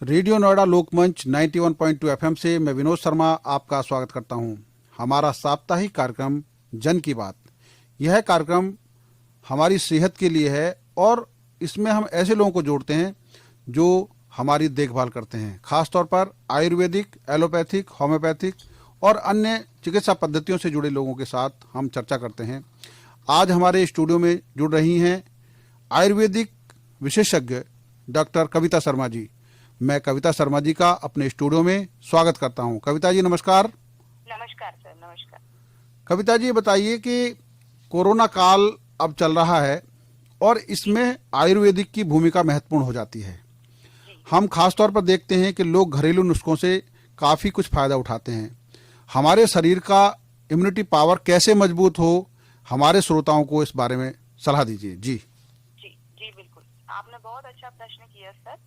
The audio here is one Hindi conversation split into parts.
रेडियो नोएडा लोकमंच 91.2 एफएम से मैं विनोद शर्मा आपका स्वागत करता हूं। हमारा साप्ताहिक कार्यक्रम जन की बात, यह कार्यक्रम हमारी सेहत के लिए है और इसमें हम ऐसे लोगों को जोड़ते हैं जो हमारी देखभाल करते हैं। खासतौर पर आयुर्वेदिक, एलोपैथिक, होम्योपैथिक और अन्य चिकित्सा पद्धतियों से जुड़े लोगों के साथ हम चर्चा करते हैं। आज हमारे स्टूडियो में जुड़ रही हैं आयुर्वेदिक विशेषज्ञ डॉक्टर कविता शर्मा जी। मैं कविता शर्मा जी का अपने स्टूडियो में स्वागत करता हूं। कविता जी नमस्कार। नमस्कार सर, नमस्कार। कविता जी बताइए कि कोरोना काल अब चल रहा है और इसमें आयुर्वेदिक की भूमिका महत्वपूर्ण हो जाती है। हम खासतौर पर देखते हैं कि लोग घरेलू नुस्खों से काफ़ी कुछ फायदा उठाते हैं। हमारे शरीर का इम्यूनिटी पावर कैसे मजबूत हो, हमारे श्रोताओं को इस बारे में सलाह दीजिए। जी जी बिल्कुल, आपने बहुत अच्छा प्रश्न किया सर।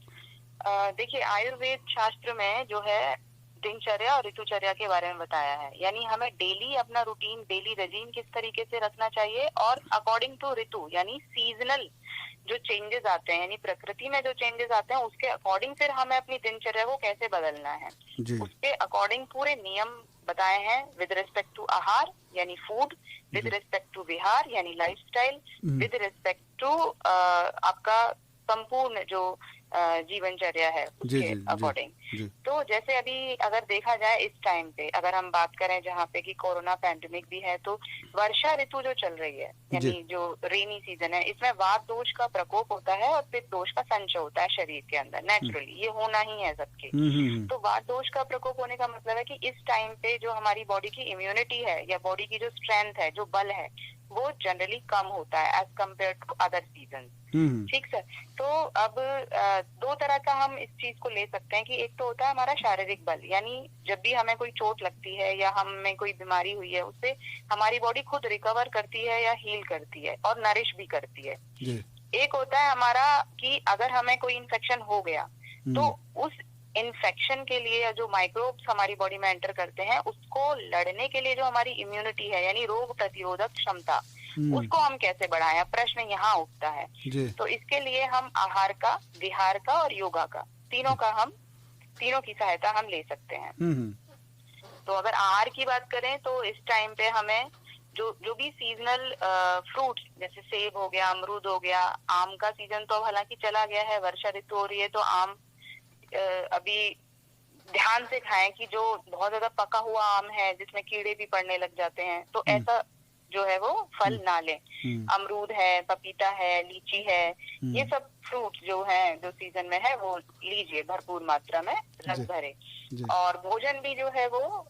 देखिए, आयुर्वेद शास्त्र में जो है दिनचर्या और ऋतुचर्या के बारे में बताया है। यानी हमें डेली अपना रूटीन, डेली रेजीम किस तरीके से रखना चाहिए और अकॉर्डिंग टू ऋतु यानी सीजनल जो चेंजेस आते हैं, यानी प्रकृति में जो चेंजेस आते हैं उसके अकॉर्डिंग फिर हमें अपनी दिनचर्या को कैसे बदलना है, उसके अकॉर्डिंग पूरे नियम बताए हैं। विद रिस्पेक्ट टू आहार यानी फूड, विद रिस्पेक्ट टू विहार यानी लाइफस्टाइल, विद रिस्पेक्ट टू आपका संपूर्ण जो जीवनचर्या है उसके अकॉर्डिंग। तो जैसे अभी अगर देखा जाए इस टाइम पे, अगर हम बात करें जहाँ पे कि कोरोना पैंडेमिक भी है, तो वर्षा ऋतु जो चल रही है यानी जो रेनी सीजन है, इसमें वात दोष का प्रकोप होता है और पित्त दोष का संचय होता है शरीर के अंदर। नेचुरली ये होना ही है सबके। तो वात दोष का प्रकोप होने का मतलब है कि इस टाइम पे जो हमारी बॉडी की इम्यूनिटी है या बॉडी की जो स्ट्रेंथ है, जो बल है, वो जनरली कम होता है as compared to other season. ठीक सर। तो अब दो तरह का हम इस चीज को ले सकते हैं कि एक तो होता है हमारा शारीरिक बल, यानी जब भी हमें कोई चोट लगती है या हमें कोई बीमारी हुई है, उससे हमारी बॉडी खुद रिकवर करती है या हील करती है और नरिश भी करती है। एक होता है हमारा कि अगर हमें कोई इन्फेक्शन हो गया तो उस इन्फेक्शन के लिए या जो माइक्रोब्स हमारी बॉडी में एंटर करते हैं, उसको लड़ने के लिए जो हमारी इम्यूनिटी है यानी रोग प्रतिरोधक क्षमता, उसको हम कैसे बढ़ाएं, प्रश्न यहाँ उठता है। तो इसके लिए हम आहार का, विहार का और योगा का, तीनों की सहायता हम ले सकते हैं। तो अगर आहार की बात करें तो इस टाइम पे हमें जो भी सीजनल फ्रूट्स जैसे सेब हो गया, अमरूद हो गया, आम का सीजन तो हालांकि चला गया है, वर्षा ऋतु हो रही है, तो आम अभी ध्यान से खाएं कि जो बहुत ज्यादा पका हुआ आम है जिसमें कीड़े भी पड़ने लग जाते हैं, तो ऐसा जो है वो फल ना लें। अमरूद है, पपीता है, लीची है, ये सब फ्रूट जो है जो सीजन में है वो लीजिए भरपूर मात्रा में, रस भरे। और भोजन भी जो है वो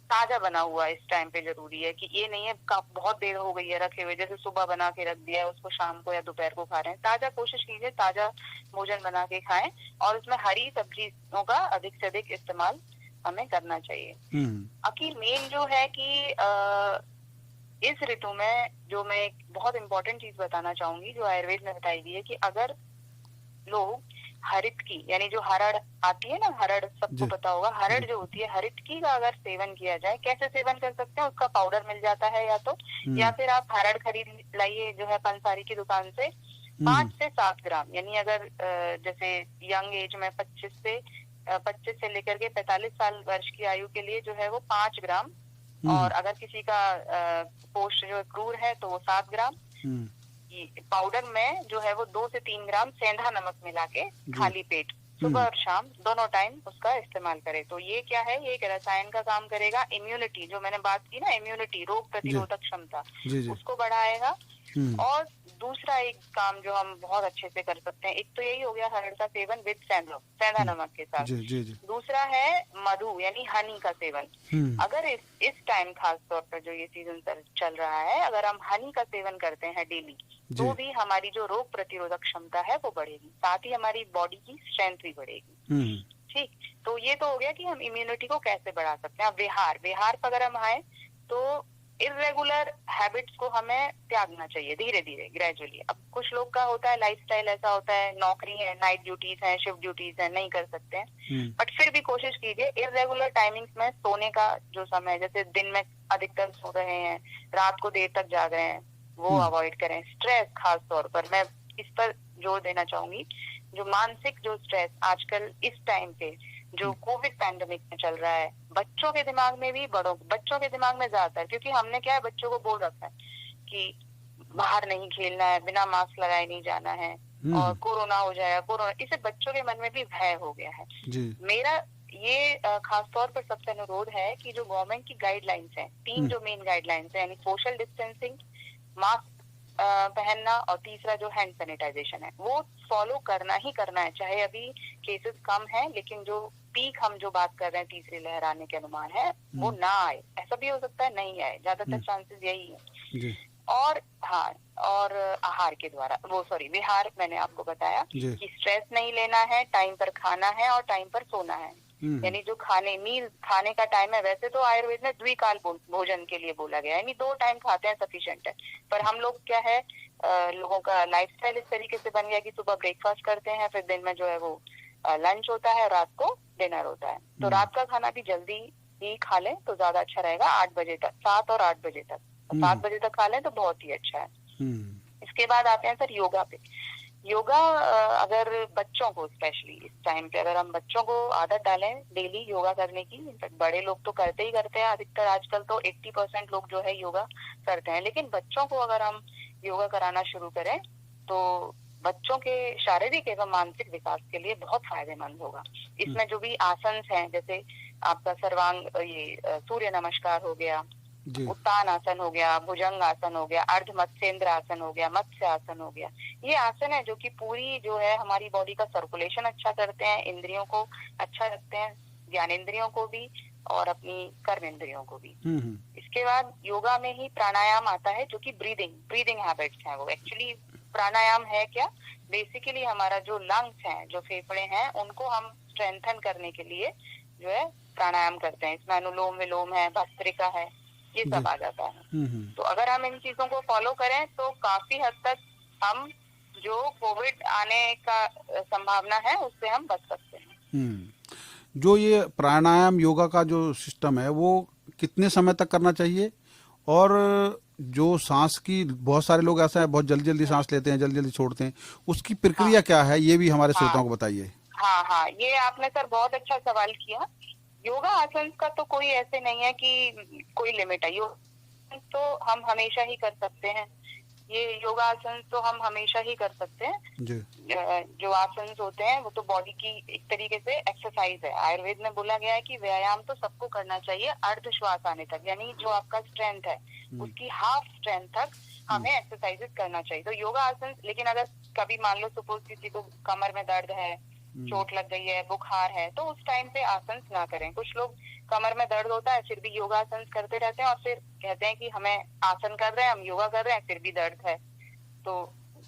ताजा बना हुआ इस टाइम पे जरूरी है, कि ये नहीं है बहुत देर हो गई है रखे हुए, जैसे सुबह बना के रख दिया है उसको शाम को या दोपहर को खा रहे हैं। ताजा कोशिश कीजिए, ताजा भोजन बना के खाएं और उसमें हरी सब्जियों का अधिक से अधिक इस्तेमाल हमें करना चाहिए। अकी मेन जो है कि इस ऋतु में जो मैं एक बहुत इंपॉर्टेंट चीज बताना चाहूंगी जो आयुर्वेद में बताई गई है कि अगर लोग हरितकी यानी जो हरड़ आती है ना, हरड़ सबको पता होगा, हरड़ जो होती है, हरितकी का अगर सेवन किया जाए, कैसे सेवन कर सकते हैं, उसका पाउडर मिल जाता है या फिर आप हरड़ खरीद लाइए जो है पंसारी की दुकान से, 5 से 7 ग्राम, यानी अगर जैसे यंग एज में 25 से लेकर के 45 साल वर्ष की आयु के लिए जो है वो 5 ग्राम, और अगर किसी का पोस्ट जो क्रूर है तो वो 7 ग्राम पाउडर में जो है वो 2 से 3 ग्राम सेंधा नमक मिला के खाली पेट सुबह और शाम दोनों टाइम उसका इस्तेमाल करें। तो ये क्या है, ये एक रसायन का काम करेगा। इम्यूनिटी जो मैंने बात की ना, इम्यूनिटी रोग प्रतिरोधक क्षमता, उसको बढ़ाएगा। और दूसरा एक काम जो हम बहुत अच्छे से कर सकते हैं, एक तो यही हो गया हरड़ का सेवन विद सेंधा नमक के साथ। दूसरा है मधु यानी हनी का सेवन। अगर इस टाइम खास तौर पर जो ये सीजन चल रहा है, अगर हम हनी का सेवन करते हैं डेली, तो भी हमारी जो रोग प्रतिरोधक क्षमता है वो बढ़ेगी, साथ ही हमारी बॉडी की स्ट्रेंथ भी बढ़ेगी। ठीक, तो ये तो हो गया कि हम इम्यूनिटी को कैसे बढ़ा सकते हैं। विहार पर अगर हम आए तो इर्रेगुलर हैबिट्स को हमें त्यागना चाहिए धीरे धीरे, ग्रेजुअली। अब कुछ लोग का होता है लाइफस्टाइल ऐसा होता है, नौकरी है, नाइट ड्यूटीज है, शिफ्ट ड्यूटीज है, नहीं कर सकते हैं, बट फिर भी कोशिश कीजिए इर्रेगुलर टाइमिंग्स में सोने का जो समय, जैसे दिन में अधिकतर सो रहे हैं, रात को देर तक जाग रहे हैं, वो अवॉइड करें। स्ट्रेस खास तौर पर मैं इस पर जोर देना चाहूंगी, जो मानसिक जो स्ट्रेस आजकल इस टाइम पे जो कोविड पैंडेमिक में चल रहा है, बच्चों के दिमाग में भी, बच्चों के दिमाग में ज्यादातर, क्योंकि हमने क्या है, बच्चों को बोल रखा है कि बाहर नहीं खेलना है, बिना मास्क लगाए नहीं जाना है, और कोरोना हो जाएगा, कोरोना, इससे बच्चों के मन में भी भय हो गया है। मेरा ये खास तौर पर सबसे अनुरोध है कि जो गवर्नमेंट की गाइडलाइंस हैं, 3 जो मेन गाइडलाइंस हैं, यानी सोशल डिस्टेंसिंग, मास्क पहनना और तीसरा जो हैंड सैनिटाइजेशन है, वो फॉलो करना ही करना है। चाहे अभी केसेस कम है, लेकिन जो पीक हम जो बात कर रहे हैं, तीसरी लहर आने के अनुमान है, वो ना आए। ऐसा भी हो सकता है नहीं आए, ज्यादातर चांसेस यही है। और हाँ, और आहार के द्वारा, विहार मैंने आपको बताया कि स्ट्रेस नहीं लेना है, टाइम पर खाना है और टाइम पर सोना है। यानी जो खाने का टाइम है, वैसे तो आयुर्वेद में द्विकाल भोजन के लिए बोला गया है, यानी 2 टाइम खाते हैं सफिशिएंट है। पर हम लोग क्या है, लोगों का लाइफस्टाइल इस तरीके से बन गया कि सुबह ब्रेकफास्ट करते हैं, फिर दिन में जो है वो लंच होता है, रात को डिनर होता है। तो रात का खाना भी जल्दी ही खा लें तो ज्यादा अच्छा रहेगा, 8 बजे तक, 7 और 8 बजे तक। 7 बजे तक खा लें तो बहुत ही अच्छा है। इसके बाद आते हैं सर योगा पे। योगा अगर बच्चों को, स्पेशली इस टाइम पे अगर हम बच्चों को आदत डालें डेली योगा करने की, इनफैक्ट बड़े लोग तो करते ही करते हैं, अधिकतर आजकल तो 80% लोग जो है योगा करते हैं, लेकिन बच्चों को अगर हम योगा कराना शुरू करें तो बच्चों के शारीरिक एवं मानसिक विकास के लिए बहुत फायदेमंद होगा। इसमें जो भी आसन हैं, जैसे आपका सर्वांग, ये सूर्य नमस्कार हो गया, उत्तान आसन हो गया, भुजंग आसन हो गया, अर्ध मत्स्येंद्र आसन हो गया, मत्स्य आसन हो गया, ये आसन है जो कि पूरी जो है हमारी बॉडी का सर्कुलेशन अच्छा करते हैं, इंद्रियों को अच्छा रखते हैं, ज्ञानेंद्रियों को भी और अपनी कर्मेंद्रियों को भी। इसके बाद योगा में ही प्राणायाम आता है, जो कि ब्रीदिंग हैबिट्स हैं। वो एक्चुअली प्राणायाम है क्या, बेसिकली हमारा जो लंग्स हैं, जो फेफड़े हैं, उनको हम स्ट्रेंथन करने के लिए जो है प्राणायाम करते हैं। इसमें अनुलोम विलोम है, भस्त्रिका है, ये सब आ जाता है। तो अगर हम इन चीजों को फॉलो करें तो काफी हद तक हम जो कोविड आने का संभावना है उससे हम बच सकते हैं। जो ये प्राणायाम योगा का जो सिस्टम है वो कितने समय तक करना चाहिए, और जो सांस की, बहुत सारे लोग ऐसा है बहुत जल्दी जल्दी सांस लेते हैं, जल्दी जल्दी छोड़ते हैं, उसकी प्रक्रिया क्या है, ये भी हमारे श्रोताओं को बताइए। हाँ, ये आपने सर बहुत अच्छा सवाल किया। योगा आसन का तो कोई ऐसे नहीं है कि कोई लिमिट है, योगा तो हम हमेशा ही कर सकते हैं, ये योगासन तो हम हमेशा ही कर सकते हैं। जो आसन होते हैं वो तो बॉडी की एक तरीके से एक्सरसाइज है। आयुर्वेद में बोला गया है कि व्यायाम तो सबको करना चाहिए अर्ध श्वास आने तक, यानी जो आपका स्ट्रेंथ है उसकी हाफ स्ट्रेंथ तक हमें एक्सरसाइजेस करना चाहिए। तो योगा आसन, लेकिन अगर कभी मान लो सपोज किसी को कमर में दर्द है, चोट लग गई है, बुखार है, तो उस टाइम पे आसन ना करें। कुछ लोग कमर में दर्द होता है फिर भी योगासन करते रहते हैं और फिर कहते हैं कि हमें आसन कर रहे हैं, हम योगा कर रहे हैं, फिर भी दर्द है। तो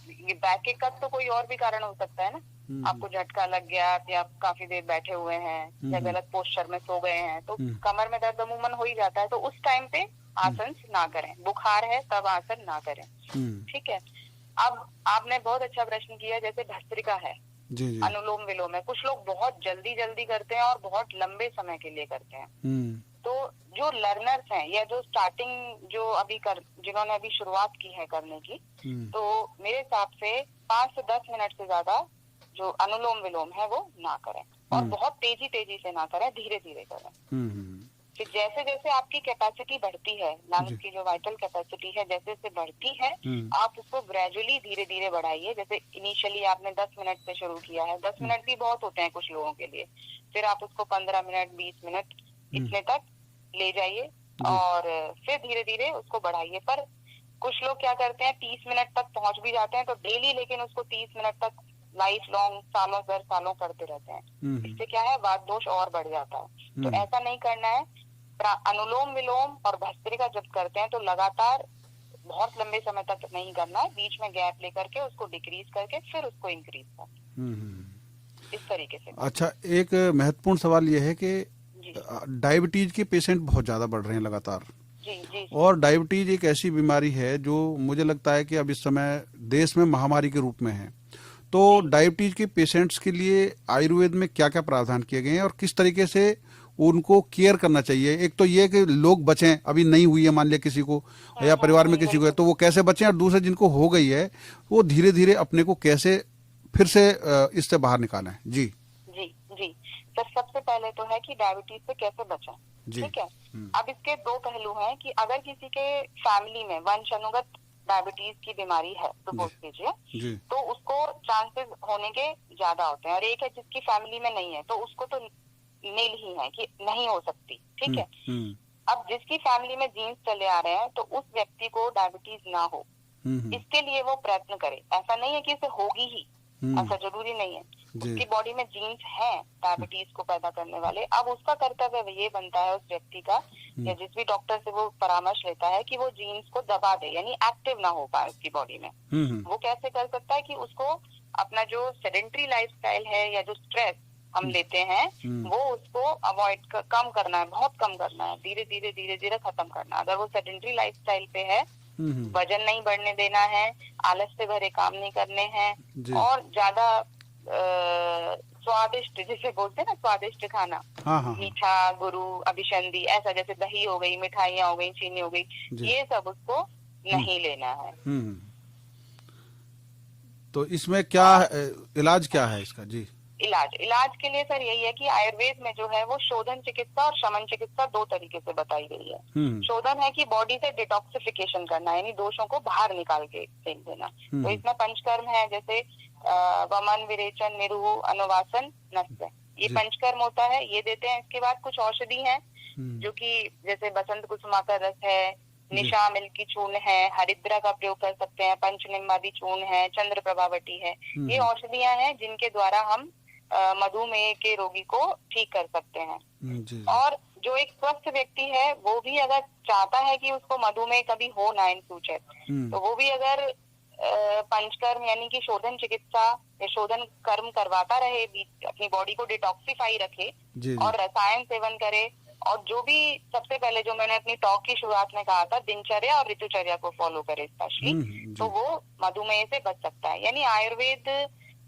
ये बैक का तो कोई और भी कारण हो सकता है ना, आपको झटका लग गया या काफी देर बैठे हुए हैं या गलत पोस्चर में सो गए हैं, तो कमर में दर्द अमूमन हो ही जाता है। तो उस टाइम पे आसन ना करें, बुखार है तब आसन ना करें, ठीक है। अब आपने बहुत अच्छा प्रश्न किया, जैसे भस्त्रिका है, अनुलोम विलोम है, कुछ लोग बहुत जल्दी जल्दी करते हैं और बहुत लंबे समय के लिए करते हैं। तो जो लर्नर्स हैं या जो स्टार्टिंग जो जिन्होंने अभी शुरुआत की है करने की, तो मेरे हिसाब से 5 से 10 मिनट से ज्यादा जो अनुलोम विलोम है वो ना करें, और बहुत तेजी से ना करें, धीरे धीरे करें। फिर जैसे जैसे आपकी कैपेसिटी बढ़ती है, लंग्स की जो वाइटल कैपेसिटी है जैसे जैसे बढ़ती है, आप उसको ग्रेजुअली धीरे धीरे बढ़ाइए। जैसे इनिशियली आपने 10 मिनट से शुरू किया है, 10 मिनट भी बहुत होते हैं कुछ लोगों के लिए, फिर आप उसको 15 मिनट 20 मिनट इतने तक ले जाइए और फिर धीरे धीरे उसको बढ़ाइए। पर कुछ लोग क्या करते हैं 30 मिनट तक पहुंच भी जाते हैं, तो डेली लेकिन उसको 30 मिनट तक लाइफ लॉन्ग सालों दर सालों करते रहते हैं। इससे क्या है, वात दोष और बढ़ जाता है। तो ऐसा नहीं करना है। अनुलोम विलोम और भस्त्रिका जब करते हैं तो लगातार बहुत लंबे समय तक नहीं करना है, बीच में गैप लेकर के उसको डिक्रीज करके फिर उसको इंक्रीज करना, इस तरीके से। अच्छा, एक महत्वपूर्ण सवाल यह है कि डायबिटीज के पेशेंट बहुत ज्यादा बढ़ रहे हैं लगातार। जी। और डायबिटीज एक ऐसी बीमारी है जो मुझे लगता है कि अब इस समय देश में महामारी के रूप में है। तो डायबिटीज के पेशेंट्स के लिए आयुर्वेद में क्या क्या प्रावधान किए गए हैं और किस तरीके से उनको केयर करना चाहिए? एक तो ये कि लोग बचें, अभी नहीं हुई है मान लिया किसी को या परिवार में किसी को है तो वो कैसे बचें, और दूसरे जिनको हो गई है वो धीरे धीरे अपने को कैसे फिर से इससे बाहर निकालें। जी जी जी सर, सबसे पहले तो है कि डायबिटीज से कैसे बचें। जी। ठीक है, अब इसके दो पहलू हैं कि अगर किसी के फैमिली में वंशानुगत डायबिटीज की बीमारी है, जी सपोज कीजिए, जी। तो उसको चांसेस होने के ज्यादा होते हैं। और एक है जिसकी फैमिली में नहीं है, तो उसको तो नील ही है कि नहीं हो सकती। ठीक है, हम्म अब जिसकी फैमिली में जीन्स चले आ रहे हैं, तो उस व्यक्ति को डायबिटीज ना हो, हम्म इसके लिए वो प्रयत्न करे। ऐसा नहीं है कि इसे होगी ही, ऐसा जरूरी नहीं है। जी उसकी बॉडी में जीन्स हैं डायबिटीज को पैदा करने वाले। अब उसका कर्तव्य ये बनता है उस व्यक्ति का, या जिस भी डॉक्टर से वो परामर्श लेता है, कि वो जीन्स को दबा दे, यानी एक्टिव ना हो पाए उसकी बॉडी में। वो कैसे कर सकता है कि उसको अपना जो सेडेंट्री लाइफस्टाइल है या जो स्ट्रेस हम लेते हैं, वो उसको अवॉइड कम करना है, बहुत कम करना है, धीरे धीरे खत्म करना है। अगर वो सेडेंट्री लाइफस्टाइल पे है, वजन नहीं बढ़ने देना है, आलस से भरे काम नहीं करने हैं, और ज्यादा स्वादिष्ट, जिसे बोलते हैं ना स्वादिष्ट खाना, मीठा, गुरु, अभिसंधि, ऐसा जैसे दही हो गई, मिठाइयाँ हो गई, चीनी हो गई, ये सब उसको नहीं लेना है। तो इसमें क्या इलाज क्या है इसका? जी, इलाज के लिए सर यही है कि आयुर्वेद में जो है वो शोधन चिकित्सा और शमन चिकित्सा दो तरीके से बताई गई है। शोधन है कि बॉडी से डिटॉक्सिफिकेशन करना, यानी दोषों को बाहर निकाल के फेंक देना। तो इसमें पंचकर्म है, जैसे वमन, विरेचन, निरूह, अनुवासन, नस्य, ये पंचकर्म होता है, ये देते हैं। इसके बाद कुछ औषधि हैं जो कि जैसे बसंत कुसुमाकर रस है, निशा मिल्की चूर्ण है, हरिद्रा का प्रयोग कर सकते हैं, पंचनिम्बादी चूर्ण है, चंद्र प्रभावटी है। ये औषधियां हैं जिनके द्वारा हम मधुमेह के रोगी को ठीक कर सकते हैं। और जो एक स्वस्थ व्यक्ति है, वो भी अगर चाहता है कि उसको मधुमेह कभी हो ना इन फ्यूचर, तो वो भी अगर पंचकर्म यानी कि शोधन चिकित्सा या शोधन कर्म करवाता रहे, अपनी बॉडी को डिटॉक्सिफाई रखे और रसायन सेवन करे, और जो भी सबसे पहले जो मैंने अपनी टॉक की शुरुआत में कहा था, दिनचर्या और ऋतुचर्या को फॉलो करे स्पेशली, तो वो मधुमेह से बच सकता है। यानी आयुर्वेद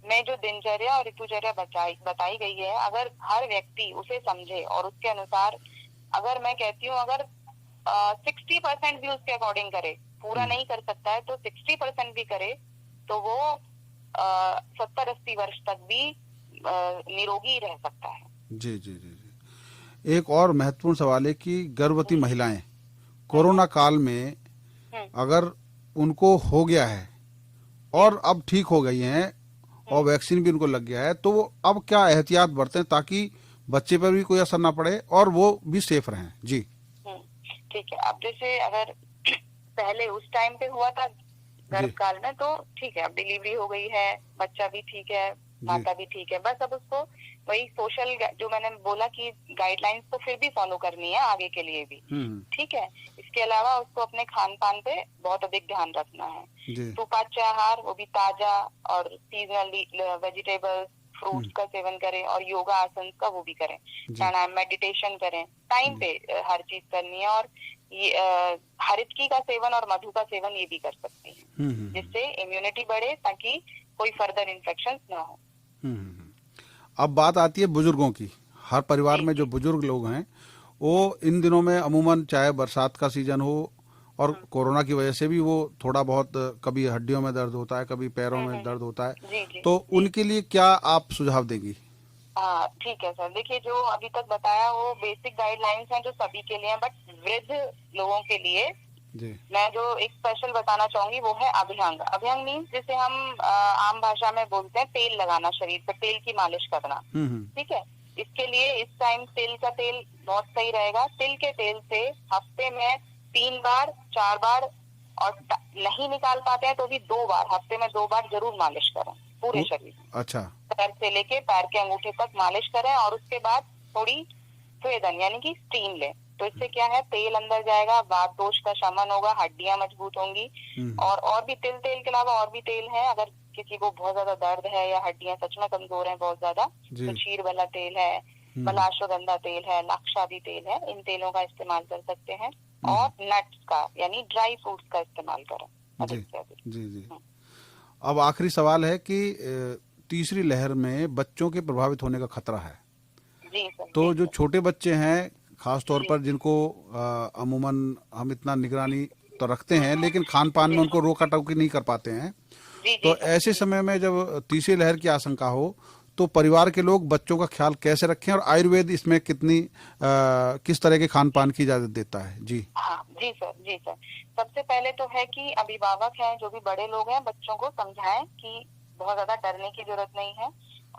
में जो दिनचर्या और ऋतुचर्या बताई गई है, अगर हर व्यक्ति उसे समझे और उसके अनुसार, अगर मैं कहती हूँ अगर 60% भी उसके अकॉर्डिंग करे, पूरा नहीं कर सकता है तो 60% भी करे, तो वो 70-80 वर्ष तक भी निरोगी रह सकता है। जी जी जी जी। एक और महत्वपूर्ण सवाल है कि गर्भवती महिलाएं कोरोना काल में अगर उनको हो गया है और अब ठीक हो गई हैं और वैक्सीन भी उनको लग गया है, तो वो अब क्या एहतियात बरतें ताकि बच्चे पर भी कोई असर ना पड़े और वो भी सेफ रहें? जी ठीक है। अब जैसे अगर पहले उस टाइम पे हुआ था गर्भ काल में, तो ठीक है, अब डिलीवरी हो गई है, बच्चा भी ठीक है, माता भी ठीक है, बस अब उसको वही सोशल जो मैंने बोला कि गाइडलाइंस तो फिर भी फॉलो करनी है आगे के लिए भी। ठीक है, इसके अलावा उसको अपने खान पान पे बहुत अधिक ध्यान रखना है। सुपाच्य आहार, वो भी ताजा और सीजनल वेजिटेबल्स, फ्रूट्स का सेवन करें, और योगा आसन का वो भी करें, प्राणायाम, मेडिटेशन करें, टाइम पे हर चीज करनी है। और ये हरितकी का सेवन और मधु का सेवन ये भी कर सकते हैं, जिससे इम्यूनिटी बढ़े ताकि कोई फर्दर इन्फेक्शन ना हो। अब बात आती है बुजुर्गों की। हर परिवार में जो बुजुर्ग लोग हैं, वो इन दिनों में अमूमन, चाहे बरसात का सीजन हो और कोरोना की वजह से भी वो थोड़ा बहुत, कभी हड्डियों में दर्द होता है, कभी पैरों में दर्द होता है, तो उनके लिए क्या आप सुझाव देंगी? हाँ ठीक है सर, देखिए जो अभी तक बताया वो बेसिक गाइडलाइंस हैं जो सभी के लिए हैं, बट वृद्ध लोगों के लिए मैं जो एक स्पेशल बताना चाहूंगी वो है अभ्यंग। अभ्यंग मीन्स जिसे हम आम भाषा में बोलते हैं तेल लगाना, शरीर पे तेल की मालिश करना। ठीक है, इसके लिए इस टाइम तिल का तेल बहुत सही रहेगा। तिल के तेल से हफ्ते में 3 बार 4 बार, और नहीं निकाल पाते हैं तो भी 2 बार, हफ्ते में 2 बार जरूर मालिश करें पूरे शरीर। अच्छा, पैर से लेके पैर के अंगूठे तक मालिश करें, और उसके बाद थोड़ी स्वेदन यानी कि स्टीम लें। तो इससे क्या है, तेल अंदर जाएगा, वात दोष का शमन होगा, हड्डियां मजबूत होंगी। और भी तेल के अलावा और भी तेल है, अगर किसी को बहुत ज्यादा दर्द है या हड्डियां सच में कमजोर हैं बहुत ज्यादा, तो क्षीर वाला तेल है, मलाश्वगंधा तेल है, लाक्षादी तेल है, इन तेलों का इस्तेमाल कर सकते हैं। और नट्स का यानी ड्राई फ्रूट्स का इस्तेमाल करें अधिक से अधिक। जी जी। अब आखिरी सवाल है कि तीसरी लहर में बच्चों के प्रभावित होने का खतरा है। जी सर। तो जो छोटे बच्चे हैं, खास तौर पर जिनको अमूमन हम इतना निगरानी तो रखते हैं, लेकिन खान पान में उनको रोका टोकी नहीं कर पाते हैं, जी तो सर, ऐसे जी। समय में जब तीसरी लहर की आशंका हो तो परिवार के लोग बच्चों का ख्याल कैसे रखें, और आयुर्वेद इसमें किस तरह के खान पान की इजाजत देता है? जी। हाँ जी सर, जी सर। सबसे पहले तो है कि अभिभावक हैं, जो भी बड़े लोग हैं, बच्चों को समझाएं कि बहुत ज्यादा डरने की जरूरत नहीं है।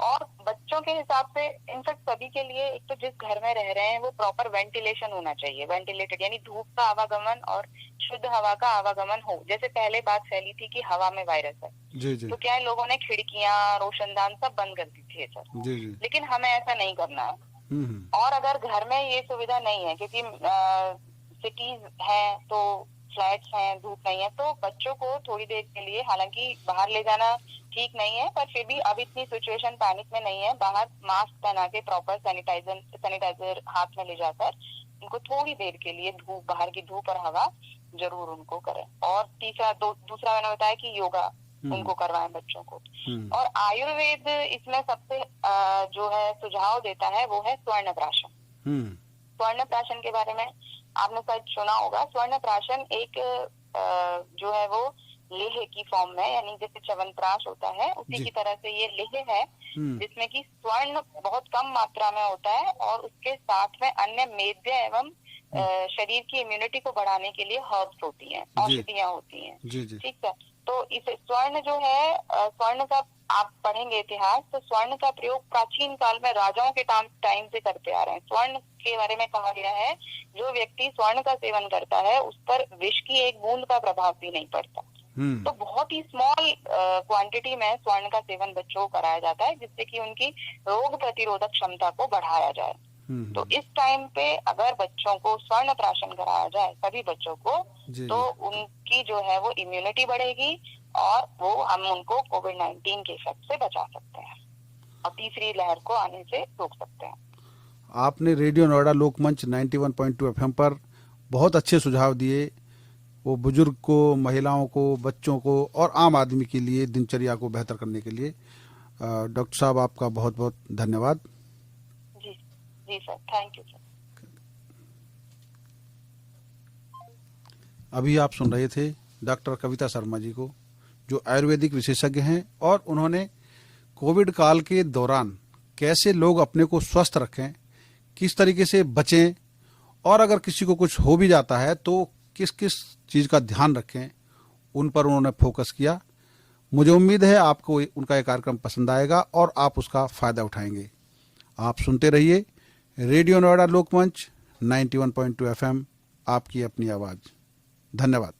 और बच्चों के हिसाब से इनफैक्ट सभी के लिए, एक तो जिस घर में रह रहे हैं वो प्रॉपर वेंटिलेशन होना चाहिए, वेंटिलेटेड यानी धूप का आवागमन और शुद्ध हवा का आवागमन हो। जैसे पहले बात फैली थी कि हवा में वायरस है, जी जी तो क्या है, लोगों ने खिड़कियां, रोशनदान सब बंद कर दी थी सर। जी जी। लेकिन हमें ऐसा नहीं करना है। हम्म। और अगर घर में ये सुविधा नहीं है, क्योंकि सिटीज हैं तो फ्लैट्स हैं, धूप नहीं है, तो बच्चों को थोड़ी देर के लिए, हालांकि बाहर ले जाना ठीक नहीं है, पर फिर भी अब इतनी सिचुएशन पैनिक में नहीं है, बाहर मास्क पहना के प्रॉपर सैनिटाइजर हाथ में ले जाकर उनको थोड़ी देर के लिए धूप, बाहर की धूप और हवा जरूर उनको करें। और दूसरा मैंने बताया कि योगा उनको करवाएं बच्चों को। और आयुर्वेद इसमें सबसे जो है सुझाव देता है वो है स्वर्ण प्राशन। स्वर्ण प्राशन के बारे में आपने शायद सुना होगा। स्वर्ण प्राशन एक जो है वो लेह की फॉर्म में, यानी जैसे च्यवनप्राश होता है उसी की तरह से ये लेह है, जिसमें कि स्वर्ण बहुत कम मात्रा में होता है और उसके साथ में अन्य मेद्य एवं शरीर की इम्यूनिटी को बढ़ाने के लिए हर्ब्स होती हैं, औषधियां होती हैं। ठीक है। तो इस स्वर्ण जो है, स्वर्ण का आप पढ़ेंगे इतिहास, तो स्वर्ण का प्रयोग प्राचीन काल में राजाओं के टाइम से करते आ रहे हैं। स्वर्ण के बारे में कहा गया है, जो व्यक्ति स्वर्ण का सेवन करता है उस पर विष की एक बूंद का प्रभाव भी नहीं पड़ता। तो बहुत ही स्मॉल क्वांटिटी में स्वर्ण का सेवन बच्चों को कराया जाता है, जिससे कि उनकी रोग प्रतिरोधक क्षमता को बढ़ाया जाए। तो इस टाइम पे अगर बच्चों को स्वर्ण प्राशन कराया जाए, सभी बच्चों को, तो उनकी जो है वो इम्यूनिटी बढ़ेगी और वो हम उनको कोविड-19 के इफेक्ट से बचा सकते हैं और तीसरी लहर को आने से रोक सकते हैं। आपने रेडियो नोएडा लोकमंच 91.2 एफएम पर बहुत अच्छे सुझाव दिए, वो बुजुर्ग को, महिलाओं को, बच्चों को और आम आदमी के लिए दिनचर्या को बेहतर करने के लिए। डॉक्टर साहब, आपका बहुत बहुत धन्यवाद। जी सर, थैंक यू सर। अभी आप सुन रहे थे डॉक्टर कविता शर्मा जी को, जो आयुर्वेदिक विशेषज्ञ हैं, और उन्होंने कोविड काल के दौरान कैसे लोग अपने को स्वस्थ रखें, किस तरीके से बचें, और अगर किसी को कुछ हो भी जाता है तो किस किस चीज़ का ध्यान रखें, उन पर उन्होंने फोकस किया। मुझे उम्मीद है आपको उनका ये कार्यक्रम पसंद आएगा और आप उसका फ़ायदा उठाएंगे। आप सुनते रहिए रेडियो नोएडा लोकमंच 91.2 एफएम, आपकी अपनी आवाज़। धन्यवाद।